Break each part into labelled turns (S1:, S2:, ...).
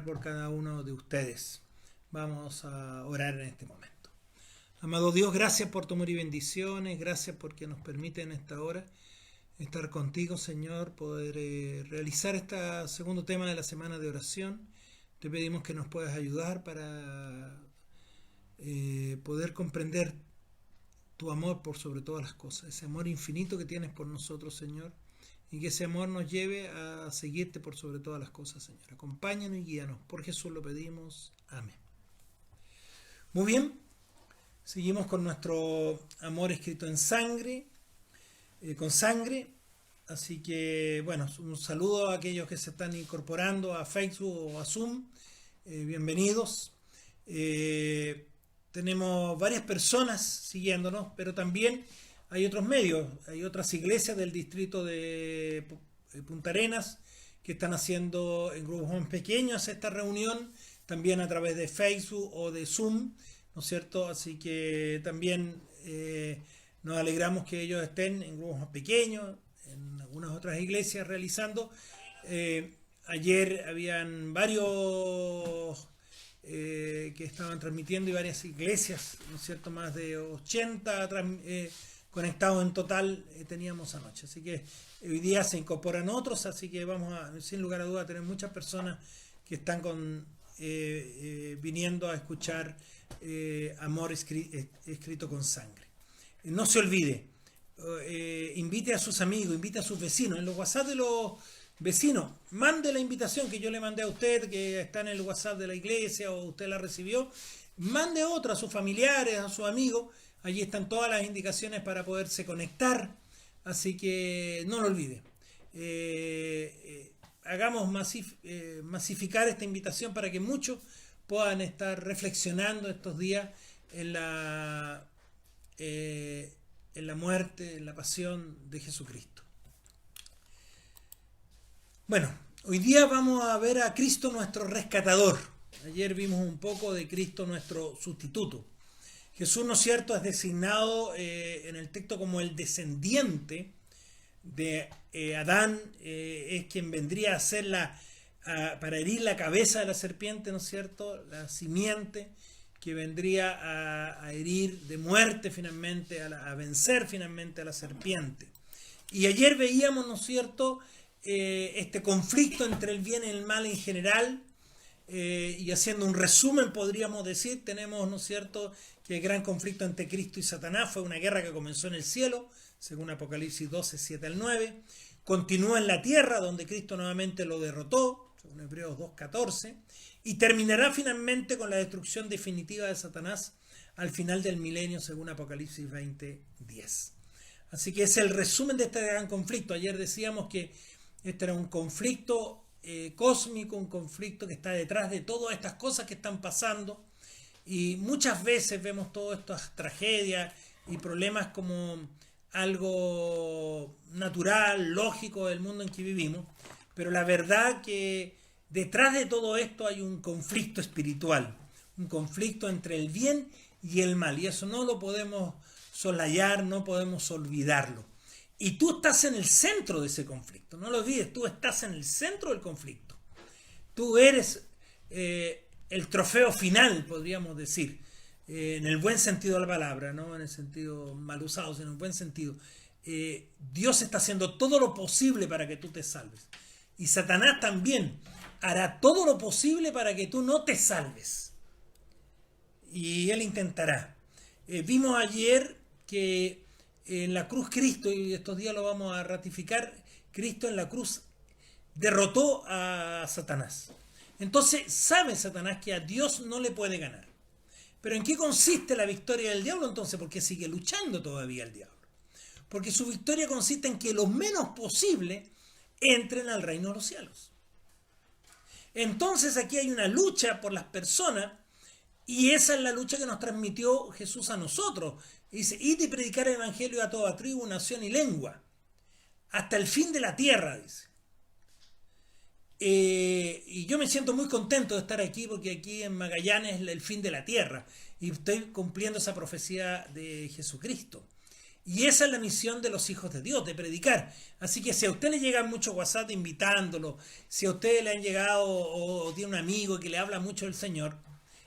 S1: por cada uno de ustedes. Vamos a orar en este momento. Amado Dios, gracias por tu amor y bendiciones, gracias porque nos permite en esta hora estar contigo, Señor, poder realizar este segundo tema de la semana de oración. Te pedimos que nos puedas ayudar para poder comprender tu amor por sobre todas las cosas, ese amor infinito que tienes por nosotros, Señor, y que ese amor nos lleve a seguirte por sobre todas las cosas, Señor. Acompáñanos y guíanos. Por Jesús lo pedimos. Amén. Muy bien, seguimos con nuestro amor escrito en sangre, con sangre. Así que, bueno, un saludo a aquellos que se están incorporando a Facebook o a Zoom. Bienvenidos. Tenemos varias personas siguiéndonos, pero también hay otros medios, hay otras iglesias del distrito de Punta Arenas que están haciendo en grupos más pequeños esta reunión, también a través de Facebook o de Zoom, ¿no es cierto? Así que también nos alegramos que ellos estén en grupos más pequeños, en algunas otras iglesias realizando. Ayer habían varios que estaban transmitiendo y varias iglesias, ¿no es cierto? Más de 80 conectados en total teníamos anoche. Así que hoy día se incorporan otros, así que vamos a, sin lugar a duda, a tener muchas personas que están viniendo a escuchar amor escrito con sangre. No se olvide, invite a sus amigos, invite a sus vecinos. En los WhatsApp de los vecinos, mande la invitación que yo le mandé a usted, que está en el WhatsApp de la iglesia o usted la recibió. Mande otra a sus familiares, a sus amigos. Allí están todas las indicaciones para poderse conectar. Así que no lo olvide. Hagamos masificar esta invitación para que muchos puedan estar reflexionando estos días en la muerte, en la pasión de Jesucristo. Bueno, hoy día vamos a ver a Cristo nuestro rescatador. Ayer vimos un poco de Cristo nuestro sustituto. Jesús, ¿no es cierto?, es designado en el texto como el descendiente de Adán, es quien vendría a ser para herir la cabeza de la serpiente, ¿no es cierto?, la simiente que vendría a herir de muerte finalmente, a vencer finalmente a la serpiente. Y ayer veíamos, ¿no es cierto?, este conflicto entre el bien y el mal en general, y haciendo un resumen podríamos decir, tenemos, ¿no es cierto?, que el gran conflicto entre Cristo y Satanás fue una guerra que comenzó en el cielo, según Apocalipsis 12, 7 al 9, continúa en la tierra, donde Cristo nuevamente lo derrotó, según Hebreos 2, 14, y terminará finalmente con la destrucción definitiva de Satanás al final del milenio, según Apocalipsis 20, 10. Así que es el resumen de este gran conflicto. Ayer decíamos que este era un conflicto cósmico, un conflicto que está detrás de todas estas cosas que están pasando, y muchas veces vemos todas estas tragedias y problemas como algo natural, lógico del mundo en que vivimos, pero la verdad que detrás de todo esto hay un conflicto espiritual, un conflicto entre el bien y el mal, y eso no lo podemos soslayar, no podemos olvidarlo. Y tú estás en el centro de ese conflicto, no lo olvides, tú estás en el centro del conflicto. Tú eres el trofeo final, podríamos decir, en el buen sentido de la palabra, no en el sentido mal usado, sino en el buen sentido. Dios está haciendo todo lo posible para que tú te salves. Y Satanás también hará todo lo posible para que tú no te salves. Y él intentará. Vimos ayer que en la cruz Cristo, y estos días lo vamos a ratificar, Cristo en la cruz derrotó a Satanás. Entonces sabe Satanás que a Dios no le puede ganar. Pero ¿en qué consiste la victoria del diablo entonces? Porque sigue luchando todavía el diablo. Porque su victoria consiste en que lo menos posible entren al reino de los cielos. Entonces aquí hay una lucha por las personas, y esa es la lucha que nos transmitió Jesús a nosotros. Dice, id y predicar el evangelio a toda tribu, nación y lengua, hasta el fin de la tierra, dice. Y yo me siento muy contento de estar aquí, porque aquí en Magallanes es el fin de la tierra, y estoy cumpliendo esa profecía de Jesucristo. Y esa es la misión de los hijos de Dios, de predicar. Así que si a usted le llegan muchos WhatsApp invitándolo, si a usted le han llegado o tiene un amigo que le habla mucho del Señor,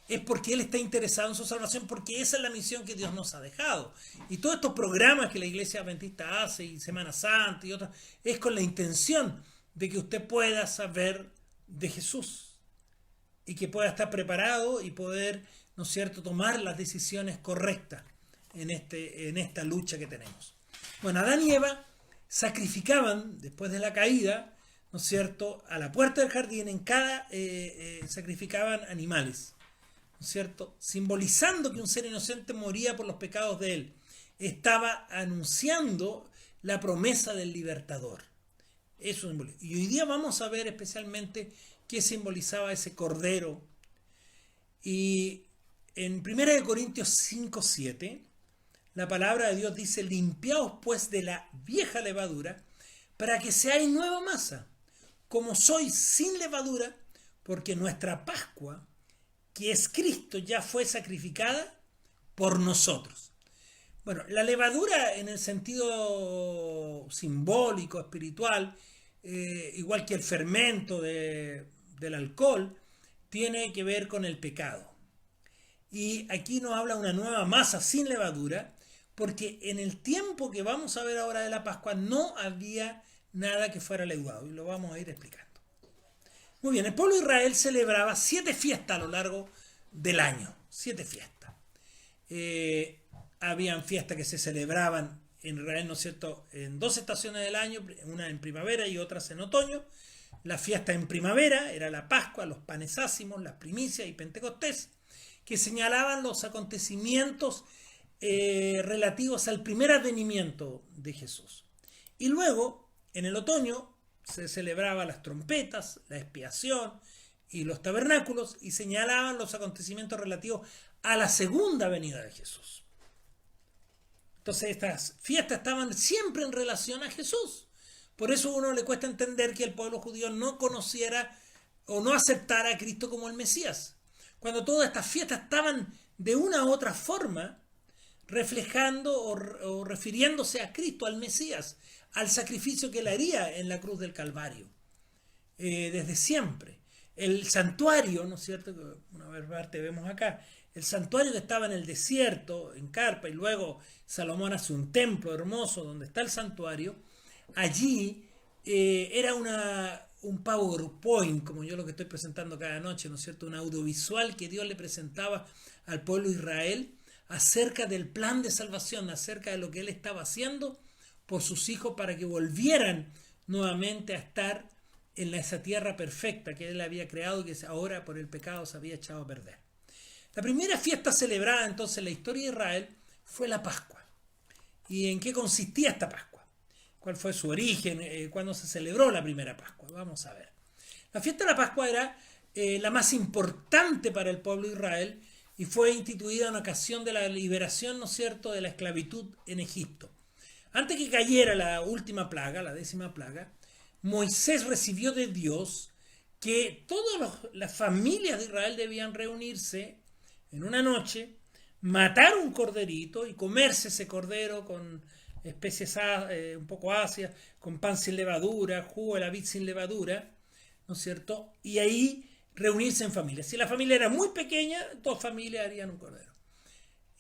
S1: es porque él está interesado en su salvación, porque esa es la misión que Dios nos ha dejado. Y todos estos programas que la Iglesia Adventista hace, y Semana Santa y otros, es con la intención de que usted pueda saber de Jesús y que pueda estar preparado y poder, ¿no es cierto?, tomar las decisiones correctas en esta lucha que tenemos. Bueno, Adán y Eva sacrificaban, después de la caída, ¿no es cierto?, a la puerta del jardín, sacrificaban animales, ¿no es cierto?, simbolizando que un ser inocente moría por los pecados de él. Estaba anunciando la promesa del libertador. Eso simboliza. Y hoy día vamos a ver especialmente qué simbolizaba ese cordero. Y en 1 Corintios 5:7, la palabra de Dios dice: limpiaos pues de la vieja levadura, para que seáis nueva masa, como sois sin levadura, porque nuestra Pascua, que es Cristo, ya fue sacrificada por nosotros. Bueno, la levadura en el sentido simbólico, espiritual, igual que el fermento del alcohol, tiene que ver con el pecado. Y aquí nos habla una nueva masa sin levadura, porque en el tiempo que vamos a ver ahora de la Pascua no había nada que fuera leudado, y lo vamos a ir explicando. Muy bien, el pueblo de Israel celebraba 7 fiestas a lo largo del año, 7 fiestas. Habían fiestas que se celebraban en Israel, ¿no es cierto?, en 2 estaciones del año, una en primavera y otras en otoño. La fiesta en primavera era la Pascua, los panes ácimos, las primicias y Pentecostés, que señalaban los acontecimientos relativos al primer advenimiento de Jesús. Y luego, en el otoño, se celebraban las trompetas, la expiación y los tabernáculos, y señalaban los acontecimientos relativos a la segunda venida de Jesús. Entonces estas fiestas estaban siempre en relación a Jesús. Por eso a uno le cuesta entender que el pueblo judío no conociera o no aceptara a Cristo como el Mesías, cuando todas estas fiestas estaban de una u otra forma reflejando o refiriéndose a Cristo, al Mesías, al sacrificio que él haría en la cruz del Calvario, desde siempre. El santuario, ¿no es cierto?, una parte vemos acá, el santuario que estaba en el desierto, en carpa, y luego Salomón hace un templo hermoso donde está el santuario. Allí era un PowerPoint, como yo lo que estoy presentando cada noche, ¿no es cierto?, un audiovisual que Dios le presentaba al pueblo de Israel acerca del plan de salvación, acerca de lo que él estaba haciendo por sus hijos para que volvieran nuevamente a estar en esa tierra perfecta que él había creado y que ahora por el pecado se había echado a perder. La primera fiesta celebrada entonces en la historia de Israel fue la Pascua. ¿Y en qué consistía esta Pascua? ¿Cuál fue su origen? ¿Cuándo se celebró la primera Pascua? Vamos a ver. La fiesta de la Pascua era la más importante para el pueblo de Israel y fue instituida en ocasión de la liberación, ¿no es cierto?, de la esclavitud en Egipto. Antes que cayera la última plaga, la 10ª plaga, Moisés recibió de Dios que todas las familias de Israel debían reunirse en una noche, matar un corderito y comerse ese cordero con especies un poco ácidas, con pan sin levadura, jugo de la vid sin levadura, ¿no es cierto? Y ahí reunirse en familia. Si la familia era muy pequeña, 2 familias harían un cordero.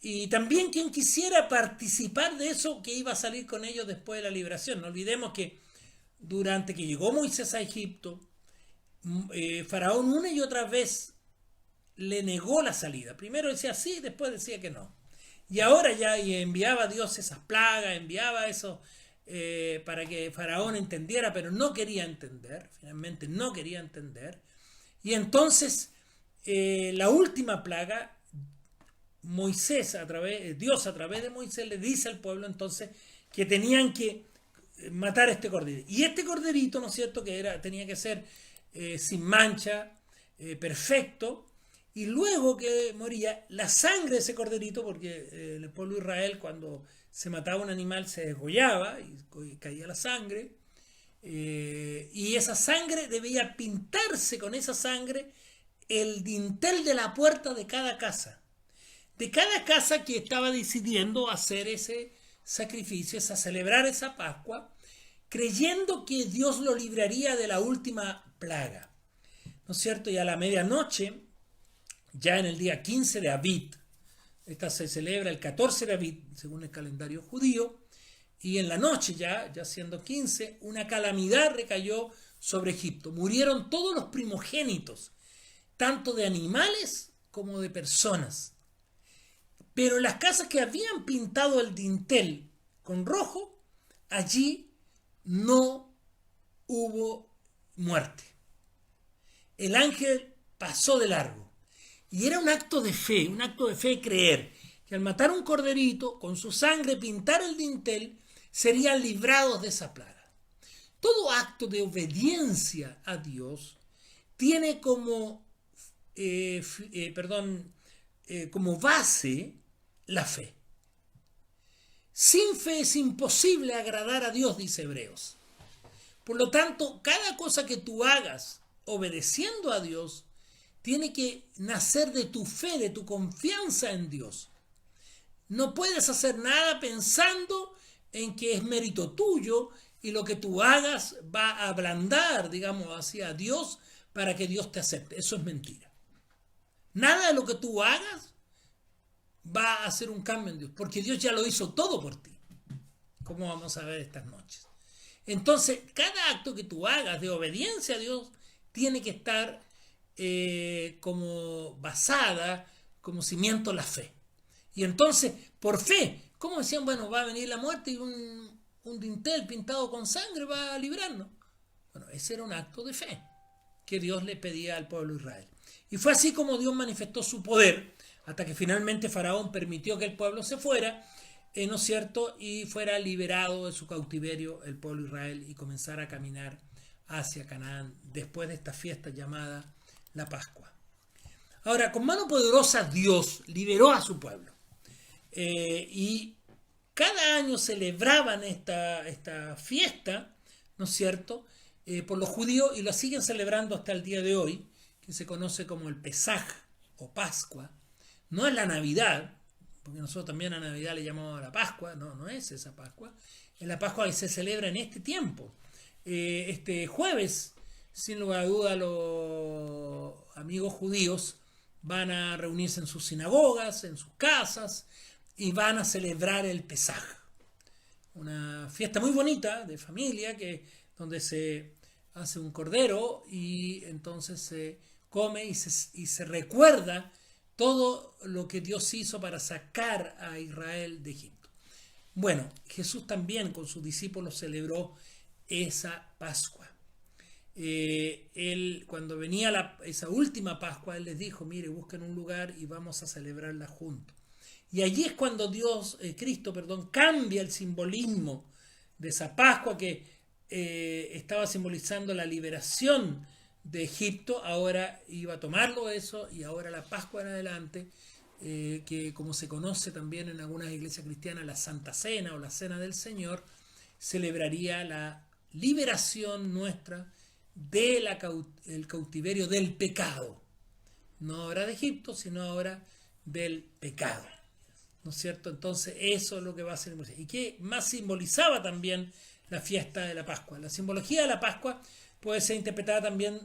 S1: Y también quien quisiera participar de eso, que iba a salir con ellos después de la liberación. No olvidemos que durante que llegó Moisés a Egipto, Faraón una y otra vez le negó la salida. Primero decía sí, después decía que no. Y ahora ya enviaba a Dios esas plagas, enviaba eso para que Faraón entendiera, pero no quería entender. Finalmente no quería entender. Y entonces la última plaga, Dios a través de Moisés le dice al pueblo entonces que tenían que matar a este cordero. Y este corderito, ¿no es cierto?, que tenía que ser sin mancha, perfecto. Y luego que moría, la sangre de ese corderito, porque en el pueblo de Israel cuando se mataba un animal se degollaba y caía la sangre, y esa sangre debía pintarse con esa sangre el dintel de la puerta de cada casa que estaba decidiendo hacer ese sacrificio, es a celebrar esa Pascua, creyendo que Dios lo libraría de la última plaga, ¿no es cierto? Y a la medianoche, ya en el día 15 de Abib, esta se celebra el 14 de Abib, según el calendario judío, y en la noche ya siendo 15, una calamidad recayó sobre Egipto. Murieron todos los primogénitos, tanto de animales como de personas. Pero en las casas que habían pintado el dintel con rojo, allí no hubo muerte. El ángel pasó de largo. Y era un acto de fe creer que al matar un corderito, con su sangre pintar el dintel, serían librados de esa plaga. Todo acto de obediencia a Dios tiene como base la fe. Sin fe es imposible agradar a Dios, dice Hebreos. Por lo tanto, cada cosa que tú hagas obedeciendo a Dios tiene que nacer de tu fe, de tu confianza en Dios. No puedes hacer nada pensando en que es mérito tuyo y lo que tú hagas va a ablandar, digamos así, a Dios para que Dios te acepte. Eso es mentira. Nada de lo que tú hagas va a hacer un cambio en Dios, porque Dios ya lo hizo todo por ti, como vamos a ver estas noches. Entonces, cada acto que tú hagas de obediencia a Dios tiene que estar como basada, como cimiento la fe. Y entonces, por fe, ¿cómo decían? Bueno, va a venir la muerte y un dintel pintado con sangre va a librarnos. Bueno, ese era un acto de fe que Dios le pedía al pueblo de Israel. Y fue así como Dios manifestó su poder, hasta que finalmente Faraón permitió que el pueblo se fuera, ¿no es cierto? Y fuera liberado de su cautiverio el pueblo de Israel y comenzara a caminar hacia Canaán después de esta fiesta llamada la Pascua. Ahora, con mano poderosa Dios liberó a su pueblo. Y cada año celebraban esta fiesta, ¿no es cierto?, por los judíos, y la siguen celebrando hasta el día de hoy, que se conoce como el Pesaj o Pascua. No es la Navidad, porque nosotros también a Navidad le llamamos la Pascua, no es esa Pascua. Es la Pascua que se celebra en este tiempo. Este jueves, sin lugar a duda, los amigos judíos van a reunirse en sus sinagogas, en sus casas, y van a celebrar el Pesaj. Una fiesta muy bonita de familia, donde se hace un cordero y entonces se come y se recuerda todo lo que Dios hizo para sacar a Israel de Egipto. Bueno, Jesús también con sus discípulos celebró esa Pascua. Él, cuando venía esa última Pascua, Él les dijo, mire, busquen un lugar y vamos a celebrarla juntos. Y allí es cuando Cristo, cambia el simbolismo de esa Pascua que estaba simbolizando la liberación de Egipto. Ahora iba a tomarlo eso, y ahora la Pascua en adelante, que como se conoce también en algunas iglesias cristianas, la Santa Cena o la Cena del Señor, celebraría la liberación nuestra del cautiverio del pecado. No ahora de Egipto, sino ahora del pecado. ¿No es cierto? Entonces eso es lo que va a ser. ¿Y qué más simbolizaba también la fiesta de la Pascua? La simbología de la Pascua puede ser interpretada también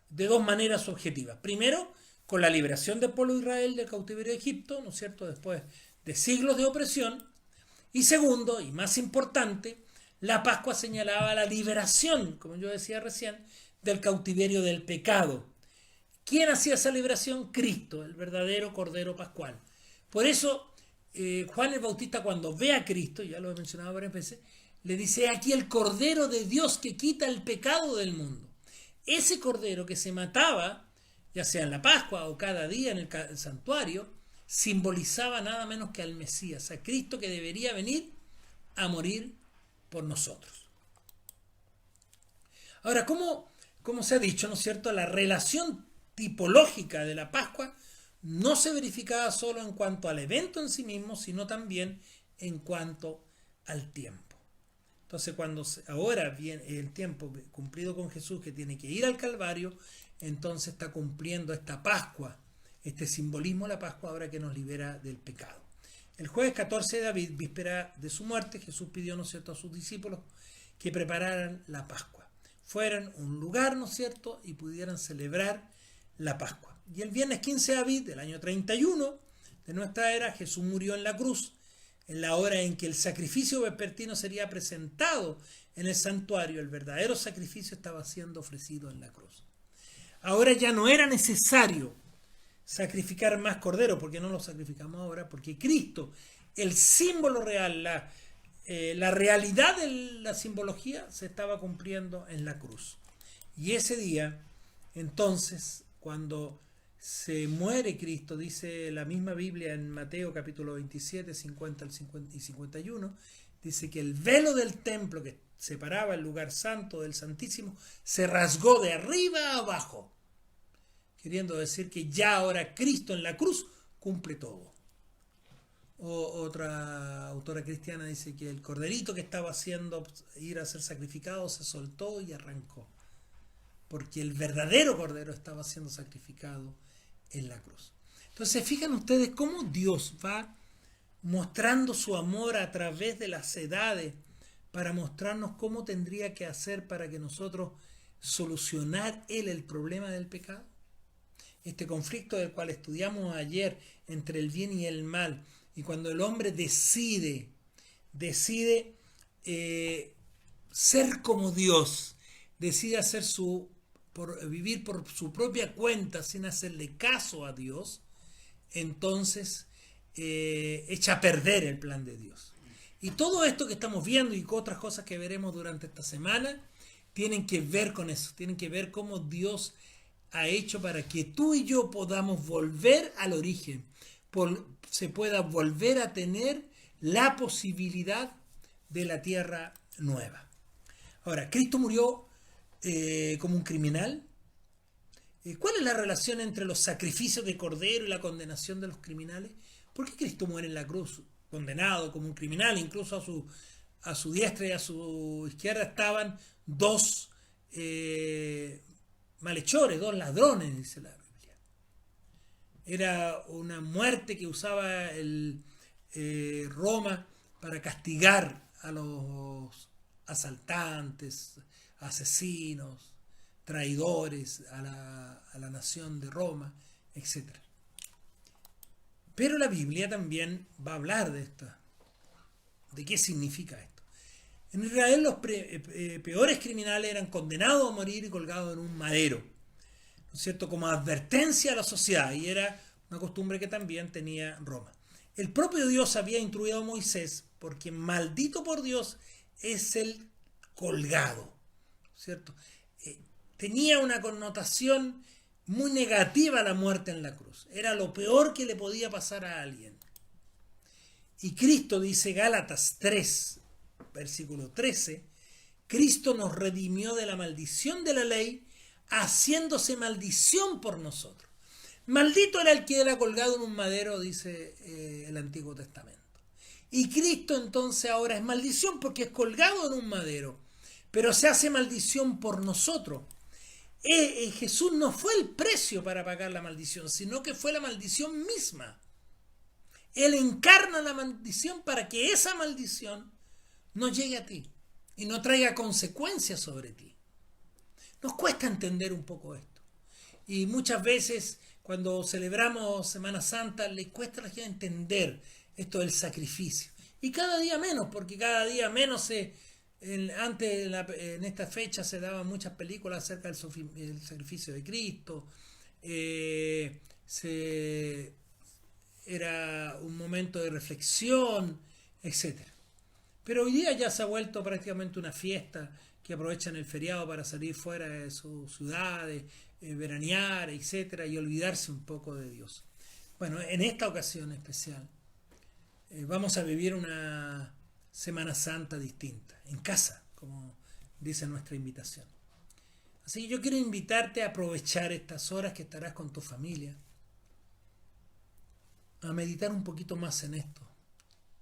S1: de dos maneras objetivas. Primero, con la liberación del pueblo de Israel del cautiverio de Egipto, ¿no es cierto?, después de siglos de opresión. Y segundo, y más importante, la Pascua señalaba la liberación, como yo decía recién, del cautiverio del pecado. ¿Quién hacía esa liberación? Cristo, el verdadero Cordero Pascual. Por eso, Juan el Bautista, cuando ve a Cristo, ya lo he mencionado varias veces, le dice, aquí el Cordero de Dios que quita el pecado del mundo. Ese Cordero que se mataba, ya sea en la Pascua o cada día en el santuario, simbolizaba nada menos que al Mesías, a Cristo que debería venir a morir por nosotros. Ahora, como se ha dicho, ¿no es cierto?, la relación tipológica de la Pascua no se verificaba solo en cuanto al evento en sí mismo, sino también en cuanto al tiempo. Entonces, cuando ahora viene el tiempo cumplido con Jesús, que tiene que ir al Calvario, entonces está cumpliendo esta Pascua, este simbolismo de la Pascua ahora que nos libera del pecado. El jueves 14 de Aviv, víspera de su muerte, Jesús pidió, ¿no es cierto?, a sus discípulos que prepararan la Pascua. Fueran a un lugar, ¿no es cierto?, y pudieran celebrar la Pascua. Y el viernes 15 de Aviv del año 31 de nuestra era, Jesús murió en la cruz, en la hora en que el sacrificio vespertino sería presentado en el santuario. El verdadero sacrificio estaba siendo ofrecido en la cruz. Ahora ya no era necesario sacrificar más corderos, porque no lo sacrificamos ahora, porque Cristo, el símbolo real, la realidad de la simbología se estaba cumpliendo en la cruz. Y ese día, entonces, cuando se muere Cristo, dice la misma Biblia en Mateo capítulo 27, 50 y 51, dice que el velo del templo que separaba el lugar santo del Santísimo se rasgó de arriba a abajo, queriendo decir que ya ahora Cristo en la cruz cumple todo. Otra autora cristiana dice que el corderito que estaba haciendo ir a ser sacrificado se soltó y arrancó, porque el verdadero cordero estaba siendo sacrificado en la cruz. Entonces, fijan ustedes cómo Dios va mostrando su amor a través de las edades para mostrarnos cómo tendría que hacer para que nosotros solucionar Él el problema del pecado. Este conflicto del cual estudiamos ayer entre el bien y el mal, y cuando el hombre decide ser como Dios, decide hacer vivir por su propia cuenta sin hacerle caso a Dios, entonces echa a perder el plan de Dios. Y todo esto que estamos viendo y otras cosas que veremos durante esta semana tienen que ver con eso, tienen que ver cómo Dios ha hecho para que tú y yo podamos volver al origen, se pueda volver a tener la posibilidad de la tierra nueva. Ahora, Cristo murió como un criminal. ¿Cuál es la relación entre los sacrificios de cordero y la condenación de los criminales? ¿Por qué Cristo muere en la cruz condenado como un criminal? Incluso a su diestra y a su izquierda estaban dos malhechores, dos ladrones, dice la Biblia. Era una muerte que usaba Roma para castigar a los asaltantes, asesinos, traidores a la nación de Roma, etc. Pero la Biblia también va a hablar de qué significa esto. En Israel los peores criminales eran condenados a morir y colgados en un madero, ¿no es cierto?, como advertencia a la sociedad, y era una costumbre que también tenía Roma. El propio Dios había instruido a Moisés, porque maldito por Dios es el colgado, ¿cierto? Tenía una connotación muy negativa la muerte en la cruz. Era lo peor que le podía pasar a alguien. Y Cristo, dice Gálatas 3, versículo 13, Cristo nos redimió de la maldición de la ley, haciéndose maldición por nosotros. Maldito era el que era colgado en un madero, dice el Antiguo Testamento. Y Cristo entonces ahora es maldición porque es colgado en un madero, pero se hace maldición por nosotros. Jesús no fue el precio para pagar la maldición, sino que fue la maldición misma. Él encarna la maldición para que esa maldición no llegue a ti y no traiga consecuencias sobre ti. Nos cuesta entender un poco esto. Y muchas veces cuando celebramos Semana Santa le cuesta a la gente entender esto del sacrificio. Y cada día menos, porque cada día menos en esta fecha se daban muchas películas acerca del sacrificio de Cristo. Era un momento de reflexión, etc. Pero hoy día ya se ha vuelto prácticamente una fiesta que aprovechan el feriado para salir fuera de sus ciudades, veranear, etc. y olvidarse un poco de Dios. Bueno, en esta ocasión especial vamos a vivir una Semana Santa distinta, en casa, como dice nuestra invitación. Así que yo quiero invitarte a aprovechar estas horas que estarás con tu familia, a meditar un poquito más en esto,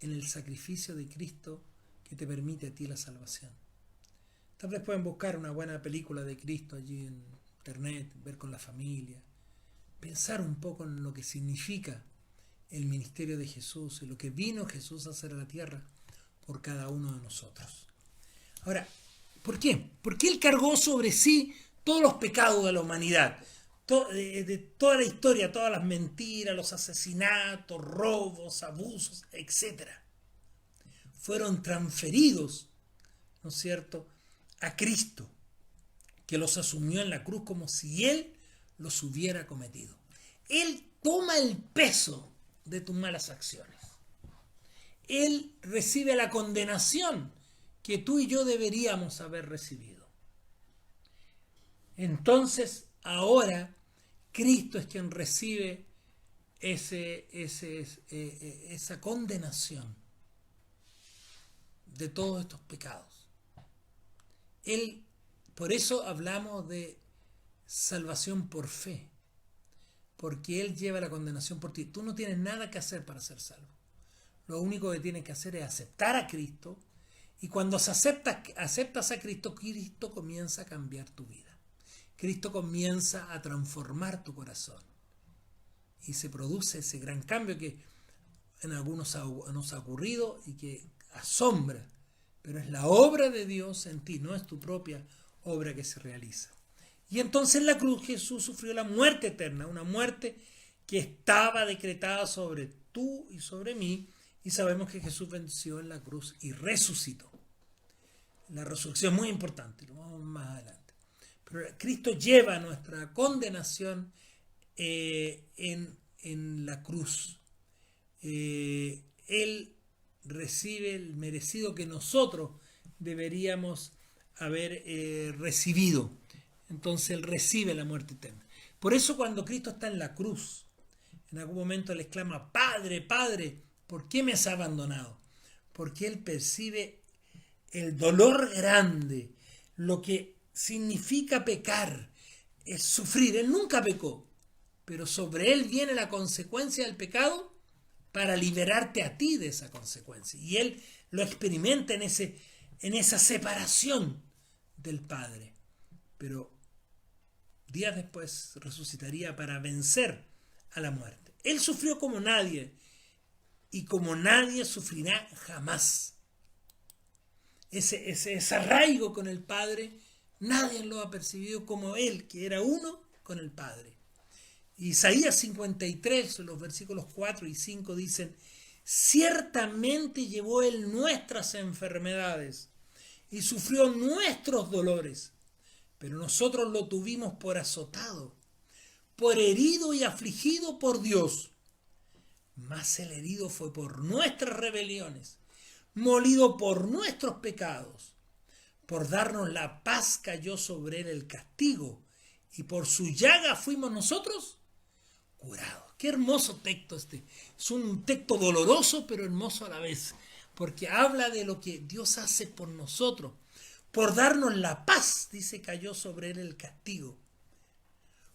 S1: en el sacrificio de Cristo que te permite a ti la salvación. Tal vez pueden buscar una buena película de Cristo allí en internet, ver con la familia, pensar un poco en lo que significa el ministerio de Jesús y lo que vino Jesús a hacer a la tierra por cada uno de nosotros. Ahora, ¿por qué? Porque Él cargó sobre sí todos los pecados de la humanidad, de toda la historia, todas las mentiras, los asesinatos, robos, abusos, etc. Fueron transferidos, ¿no es cierto?, a Cristo, que los asumió en la cruz como si Él los hubiera cometido. Él toma el peso de tus malas acciones. Él recibe la condenación que tú y yo deberíamos haber recibido. Entonces, ahora, Cristo es quien recibe esa condenación de todos estos pecados. Por eso hablamos de salvación por fe, porque Él lleva la condenación por ti. Tú no tienes nada que hacer para ser salvo. Lo único que tienes que hacer es aceptar a Cristo, y cuando aceptas a Cristo, Cristo comienza a cambiar tu vida. Cristo comienza a transformar tu corazón y se produce ese gran cambio que en algunos nos ha ocurrido y que asombra, pero es la obra de Dios en ti, no es tu propia obra que se realiza. Y entonces en la cruz Jesús sufrió la muerte eterna, una muerte que estaba decretada sobre tú y sobre mí, y sabemos que Jesús venció en la cruz y resucitó. La resurrección es muy importante, lo vamos más adelante. Pero Cristo lleva nuestra condenación en la cruz. Él recibe el merecido que nosotros deberíamos haber recibido. Entonces Él recibe la muerte eterna. Por eso cuando Cristo está en la cruz, en algún momento le exclama: Padre, Padre, ¿por qué me has abandonado? Porque Él percibe el dolor grande, lo que significa pecar, es sufrir. Él nunca pecó, pero sobre Él viene la consecuencia del pecado para liberarte a ti de esa consecuencia. Y Él lo experimenta en esa separación del Padre. Pero días después resucitaría para vencer a la muerte. Él sufrió como nadie, y como nadie sufrirá jamás. Ese arraigo con el Padre, nadie lo ha percibido como Él, que era uno con el Padre. Isaías 53, los versículos 4 y 5 dicen: ciertamente llevó Él nuestras enfermedades y sufrió nuestros dolores, pero nosotros lo tuvimos por azotado, por herido y afligido por Dios. Mas el herido fue por nuestras rebeliones, molido por nuestros pecados. Por darnos la paz cayó sobre Él el castigo, y por su llaga fuimos nosotros curados. Qué hermoso texto este. Es un texto doloroso, pero hermoso a la vez, porque habla de lo que Dios hace por nosotros. Por darnos la paz, dice, cayó sobre Él el castigo.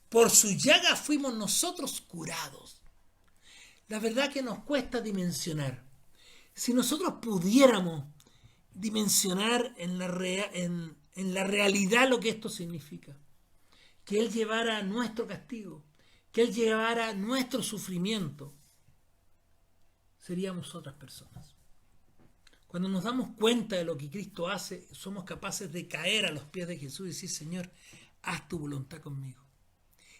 S1: Por su llaga fuimos nosotros curados. La verdad que nos cuesta dimensionar. Si nosotros pudiéramos dimensionar en la realidad lo que esto significa, que Él llevara nuestro castigo, que Él llevara nuestro sufrimiento, seríamos otras personas. Cuando nos damos cuenta de lo que Cristo hace, somos capaces de caer a los pies de Jesús y decir: Señor, haz tu voluntad conmigo.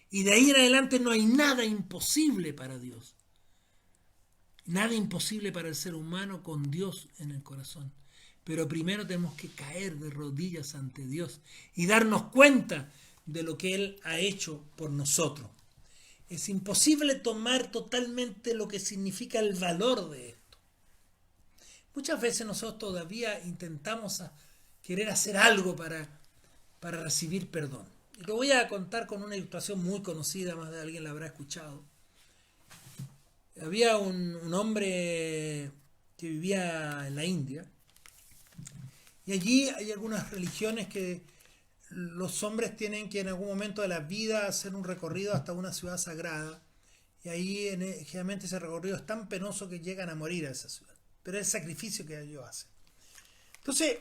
S1: Y de ahí en adelante no hay nada imposible para Dios. Nada imposible para el ser humano con Dios en el corazón. Pero primero tenemos que caer de rodillas ante Dios y darnos cuenta de lo que Él ha hecho por nosotros. Es imposible tomar totalmente lo que significa el valor de esto. Muchas veces nosotros todavía intentamos querer hacer algo para recibir perdón. Y lo voy a contar con una ilustración muy conocida, más de alguien la habrá escuchado. Había un hombre que vivía en la India, y allí hay algunas religiones que los hombres tienen que en algún momento de la vida hacer un recorrido hasta una ciudad sagrada, y ahí generalmente ese recorrido es tan penoso que llegan a morir a esa ciudad, pero es el sacrificio que ellos hacen. Entonces,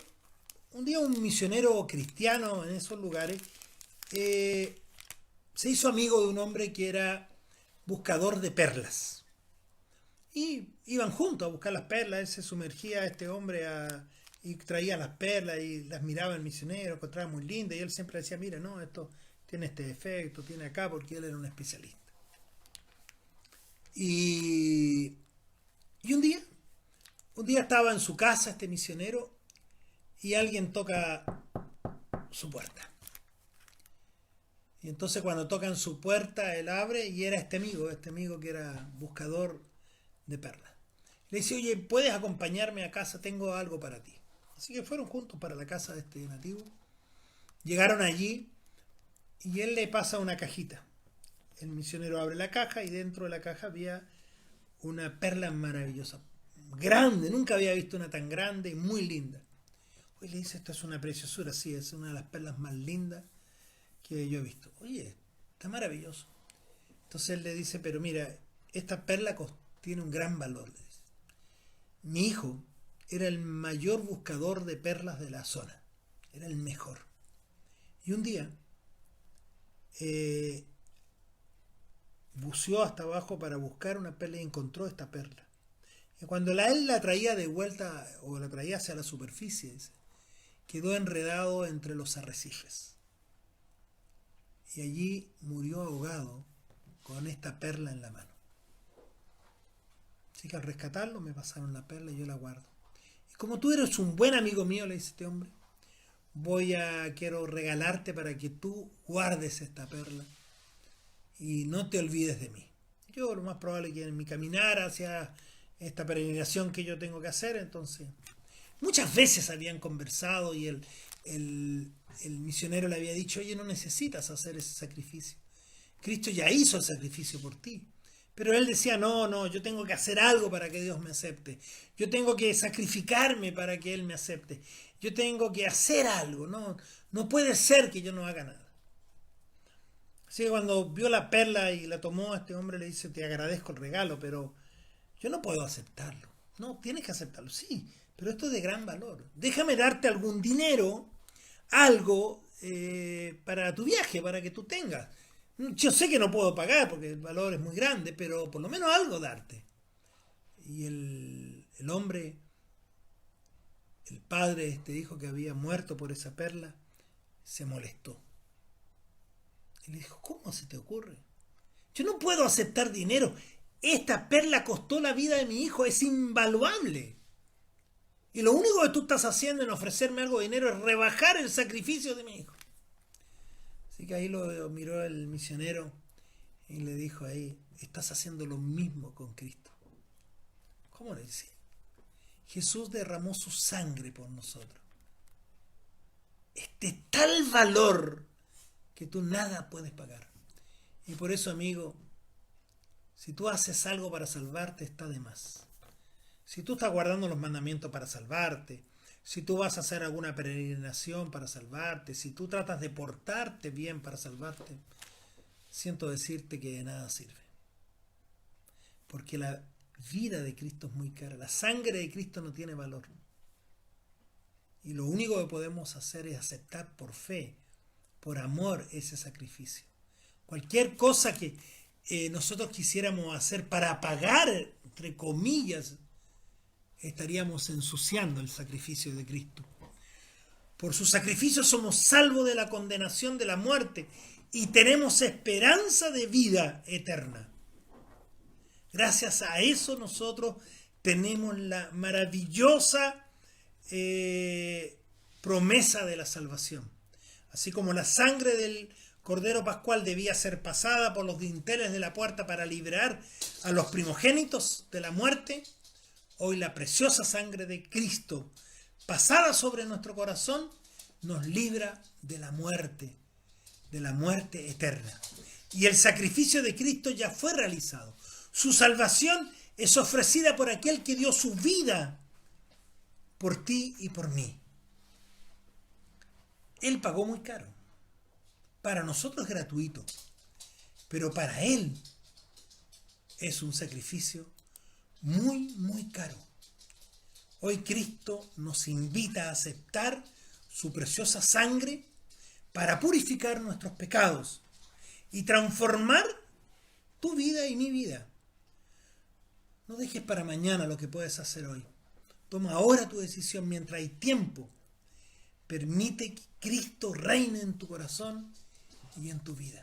S1: un día un misionero cristiano en esos lugares se hizo amigo de un hombre que era buscador de perlas. Y iban juntos a buscar las perlas. Él se sumergía, este hombre, y traía las perlas y las miraba el misionero, encontraba muy lindas. Y él siempre decía, mira, no, esto tiene este efecto, tiene acá, porque él era un especialista. Y, y un día estaba en su casa este misionero y alguien toca su puerta. Y entonces cuando tocan su puerta, él abre y era este amigo que era buscador de perlas. Le dice, oye, ¿puedes acompañarme a casa? Tengo algo para ti. Así que fueron juntos para la casa de este nativo. Llegaron allí y él le pasa una cajita. El misionero abre la caja y dentro de la caja había una perla maravillosa. Grande, nunca había visto una tan grande y muy linda. Hoy le dice, esto es una preciosura, sí, es una de las perlas más lindas que yo he visto. Oye, está maravilloso. Entonces él le dice, pero mira, esta perla tiene un gran valor. Le dice. Mi hijo era el mayor buscador de perlas de la zona. Era el mejor. Y un día buceó hasta abajo para buscar una perla y encontró esta perla. Y cuando él la traía de vuelta o la traía hacia la superficie, dice, quedó enredado entre los arrecifes. Y allí murió ahogado con esta perla en la mano. Así que al rescatarlo me pasaron la perla y yo la guardo. Y como tú eres un buen amigo mío, le dice este hombre, quiero regalarte para que tú guardes esta perla y no te olvides de mí. Yo lo más probable es que en mi caminar hacia esta peregrinación que yo tengo que hacer, entonces muchas veces habían conversado y el misionero le había dicho, oye, no necesitas hacer ese sacrificio. Cristo ya hizo el sacrificio por ti. Pero él decía, no, yo tengo que hacer algo para que Dios me acepte. Yo tengo que sacrificarme para que Él me acepte. Yo tengo que hacer algo. No puede ser que yo no haga nada. Así que cuando vio la perla y la tomó, este hombre le dice, te agradezco el regalo, pero yo no puedo aceptarlo. No, tienes que aceptarlo, sí, pero esto es de gran valor. Déjame darte algún dinero, algo para tu viaje, para que tú tengas. Yo sé que no puedo pagar porque el valor es muy grande, pero por lo menos algo darte. Y el hombre, el padre de este hijo que había muerto por esa perla, se molestó. Y le dijo, ¿cómo se te ocurre? Yo no puedo aceptar dinero. Esta perla costó la vida de mi hijo, es invaluable. Y lo único que tú estás haciendo en ofrecerme algo de dinero es rebajar el sacrificio de mi hijo. Así que ahí lo miró el misionero y le dijo ahí, estás haciendo lo mismo con Cristo. ¿Cómo le decía? Jesús derramó su sangre por nosotros. Es de tal valor que tú nada puedes pagar. Y por eso, amigo, si tú haces algo para salvarte, está de más. Si tú estás guardando los mandamientos para salvarte, si tú vas a hacer alguna peregrinación para salvarte, si tú tratas de portarte bien para salvarte, siento decirte que de nada sirve. Porque la vida de Cristo es muy cara, la sangre de Cristo no tiene valor. Y lo único que podemos hacer es aceptar por fe, por amor, ese sacrificio. Cualquier cosa que nosotros quisiéramos hacer para pagar, entre comillas, estaríamos ensuciando el sacrificio de Cristo. Por su sacrificio somos salvos de la condenación de la muerte y tenemos esperanza de vida eterna. Gracias a eso nosotros tenemos la maravillosa promesa de la salvación. Así como la sangre del Cordero Pascual debía ser pasada por los dinteles de la puerta para liberar a los primogénitos de la muerte, hoy la preciosa sangre de Cristo, pasada sobre nuestro corazón, nos libra de la muerte eterna. Y el sacrificio de Cristo ya fue realizado. Su salvación es ofrecida por aquel que dio su vida por ti y por mí. Él pagó muy caro. Para nosotros es gratuito, pero para Él es un sacrificio muy, muy caro. Hoy Cristo nos invita a aceptar su preciosa sangre para purificar nuestros pecados y transformar tu vida y mi vida. No dejes para mañana lo que puedes hacer hoy. Toma ahora tu decisión mientras hay tiempo. Permite que Cristo reine en tu corazón y en tu vida.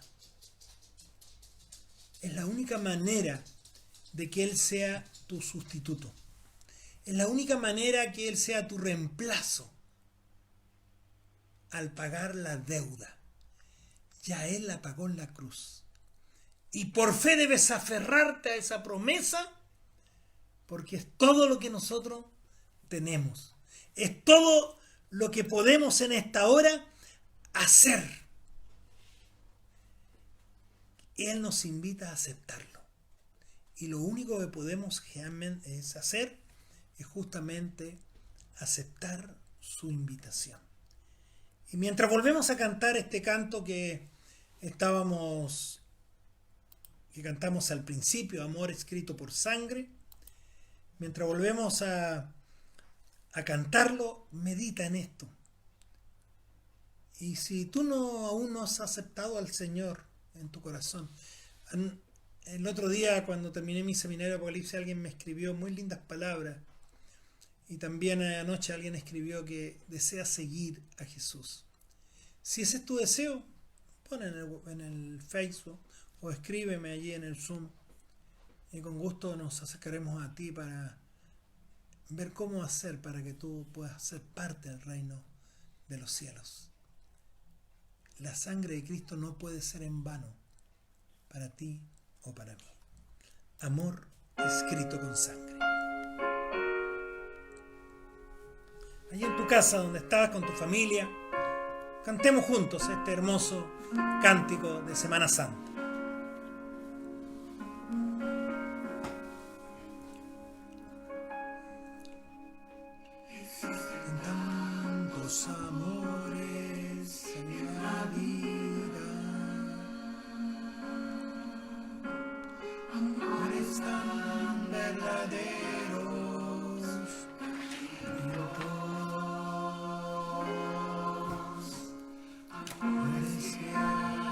S1: Es la única manera de que Él sea tu sustituto. Es la única manera que Él sea tu reemplazo al pagar la deuda. Ya Él la pagó en la cruz. Y por fe debes aferrarte a esa promesa, porque es todo lo que nosotros tenemos. Es todo lo que podemos en esta hora hacer. Él nos invita a aceptarlo. Y lo único que podemos es hacer es justamente aceptar su invitación. Y mientras volvemos a cantar este canto que cantamos al principio, Amor escrito por sangre, mientras volvemos a cantarlo, medita en esto. Y si tú aún no has aceptado al Señor en tu corazón, el otro día cuando terminé mi seminario de Apocalipsis alguien me escribió muy lindas palabras, y también anoche alguien escribió que desea seguir a Jesús. Si ese es tu deseo, pon en el Facebook o escríbeme allí en el Zoom y con gusto nos acercaremos a ti para ver cómo hacer para que tú puedas ser parte del reino de los cielos. La sangre de Cristo no puede ser en vano para ti o para mí. Amor escrito con sangre. Allí en tu casa donde estabas con tu familia, cantemos juntos este hermoso cántico de Semana Santa. En tantos amores en la vida, amores tan verdaderos, amores que atraviesan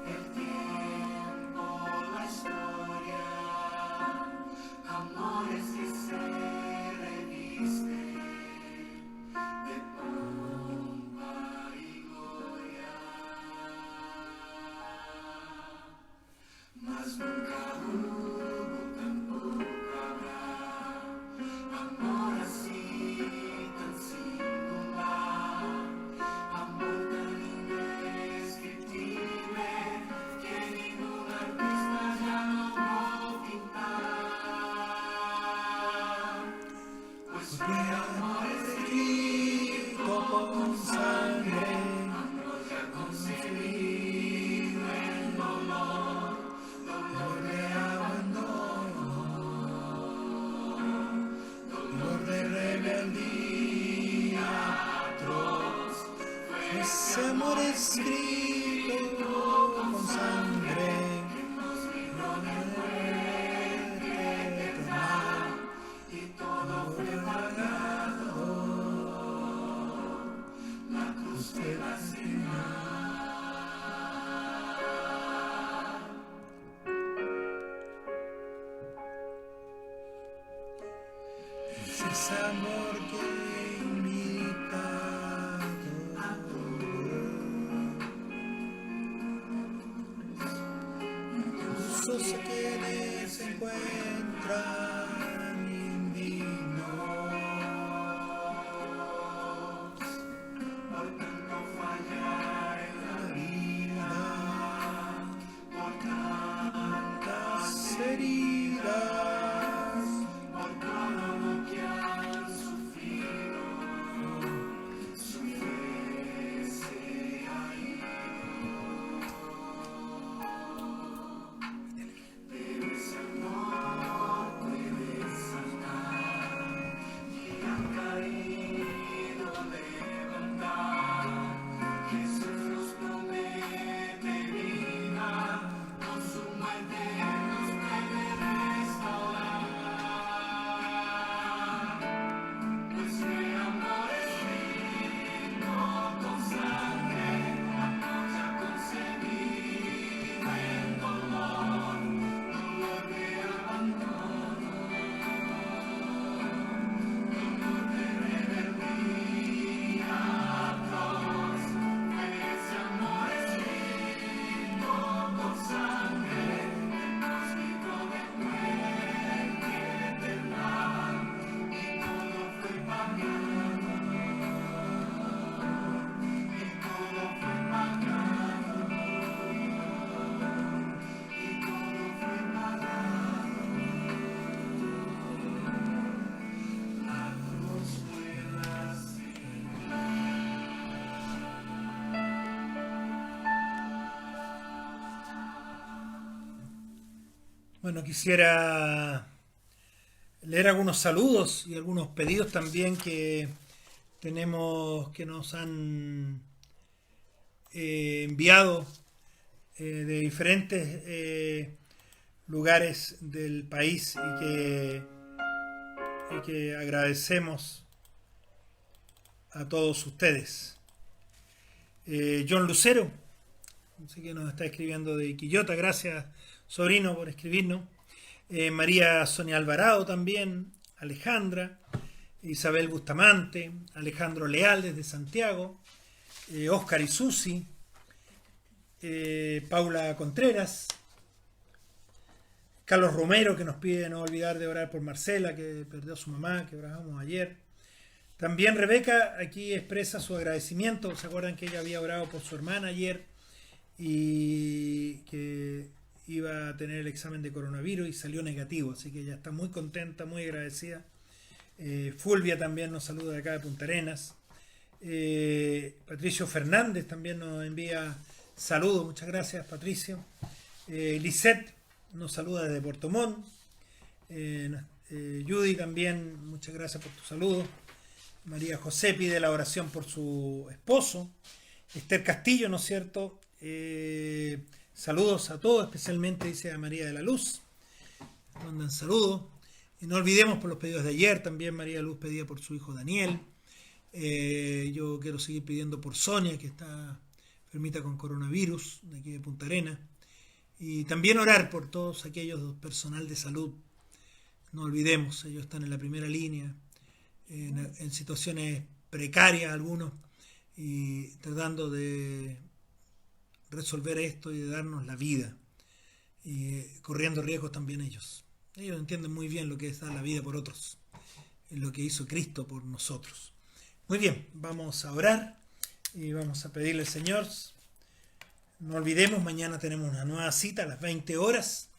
S1: el tiempo, la historia, amores que se revisten de pompa y gloria, mas nunca hubo, tampoco habrá amor así tan singular, amor tan indescriptible que ningún artista ya logró pintar. Pues fue amor escrito con sangre, amor ya concebido en dolor, dolor de abandono, dolor de rebeldía atroz. Fue ese amor escrito con sangre que nos libró de muerte eterna y todo fue pagado. La cruz fue vacía. Ese amor que invita a todos, incluso si quienes se encuentran indignos, por tanto fallar en la vida, por tantas heridas, por todo lo que han sufrido, su fe se ha ido. Pero ese amor puede sanar y han caído levantar. Jesús nos promete vida, con su muerte nos puede restaurar. Bueno, quisiera leer algunos saludos y algunos pedidos también que tenemos, que nos han enviado de diferentes lugares del país y que agradecemos a todos ustedes. John Lucero, así que nos está escribiendo de Quillota, gracias sobrino por escribirnos. María Sonia Alvarado también, Alejandra, Isabel Bustamante, Alejandro Leal desde Santiago, Oscar y Susi, Paula Contreras, Carlos Romero, que nos pide no olvidar de orar por Marcela, que perdió a su mamá, que oramos ayer. También Rebeca aquí expresa su agradecimiento. ¿Se acuerdan que ella había orado por su hermana ayer y que iba a tener el examen de coronavirus y salió negativo? Así que ella está muy contenta, muy agradecida. Fulvia también nos saluda de acá de Punta Arenas. Patricio Fernández también nos envía saludos. Muchas gracias, Patricio. Lisette nos saluda desde Puerto Montt. Judy también, muchas gracias por tu saludo. María José pide la oración por su esposo. Esther Castillo, ¿no es cierto? Saludos a todos, especialmente dice a María de la Luz. Mandan saludos. Y no olvidemos por los pedidos de ayer, también María de la Luz pedía por su hijo Daniel. Yo quiero seguir pidiendo por Sonia, que está enfermita con coronavirus, de aquí de Punta Arenas. Y también orar por todos aquellos personal de salud. No olvidemos, ellos están en la primera línea, en situaciones precarias algunos, y tratando de resolver esto y de darnos la vida, y corriendo riesgos también ellos. Ellos entienden muy bien lo que es dar la vida por otros, lo que hizo Cristo por nosotros. Muy bien, vamos a orar y vamos a pedirle al Señor. No olvidemos, mañana tenemos una nueva cita a las 20 horas,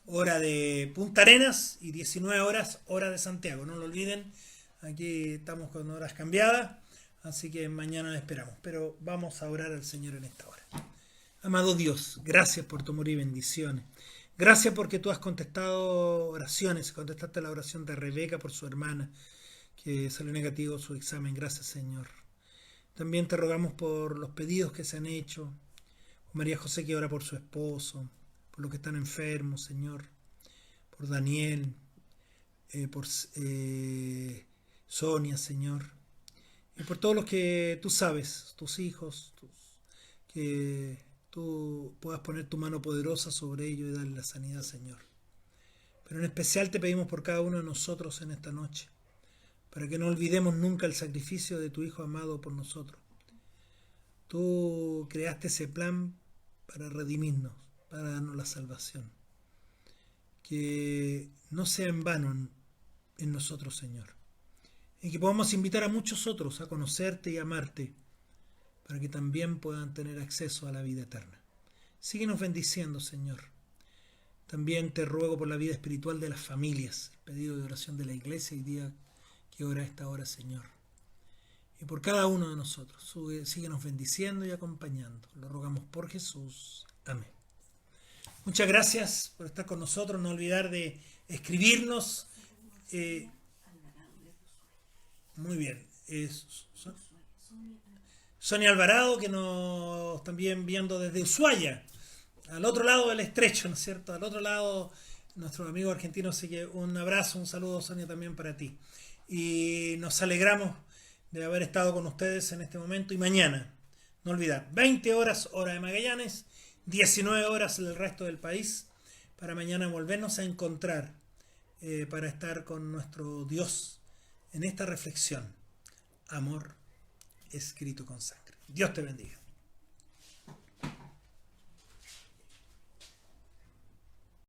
S1: hora de Punta Arenas, y 19 horas, hora de Santiago. No lo olviden, aquí estamos con horas cambiadas, así que mañana la esperamos. Pero vamos a orar al Señor en esta hora. Amado Dios, gracias por tu amor y bendiciones. Gracias porque tú has contestado oraciones, contestaste la oración de Rebeca por su hermana, que salió negativo su examen. Gracias, Señor. También te rogamos por los pedidos que se han hecho. María José, que ora por su esposo, por los que están enfermos, Señor, por Daniel, por Sonia, Señor, y por todos los que tú sabes, tus hijos, que tú puedas poner tu mano poderosa sobre ellos y darle la sanidad, Señor. Pero en especial te pedimos por cada uno de nosotros en esta noche, para que no olvidemos nunca el sacrificio de tu Hijo amado por nosotros. Tú creaste ese plan para redimirnos, para darnos la salvación. Que no sea en vano en nosotros, Señor. Y que podamos invitar a muchos otros a conocerte y amarte, para que también puedan tener acceso a la vida eterna. Síguenos bendiciendo, Señor. También te ruego por la vida espiritual de las familias, el pedido de oración de la iglesia y día que ora a esta hora, Señor. Y por cada uno de nosotros, síguenos bendiciendo y acompañando. Lo rogamos por Jesús. Amén. Muchas gracias por estar con nosotros. No olvidar de escribirnos. Muy bien. Sonia Alvarado, que nos también viendo desde Ushuaia, al otro lado del estrecho, ¿no es cierto? Al otro lado, nuestros amigos argentinos. Así que un abrazo, un saludo, Sonia, también para ti. Y nos alegramos de haber estado con ustedes en este momento. Y mañana, no olvidar, 20 horas hora de Magallanes, 19 horas en el resto del país, para mañana volvernos a encontrar para estar con nuestro Dios en esta reflexión. Amor escrito con sangre. Dios te bendiga.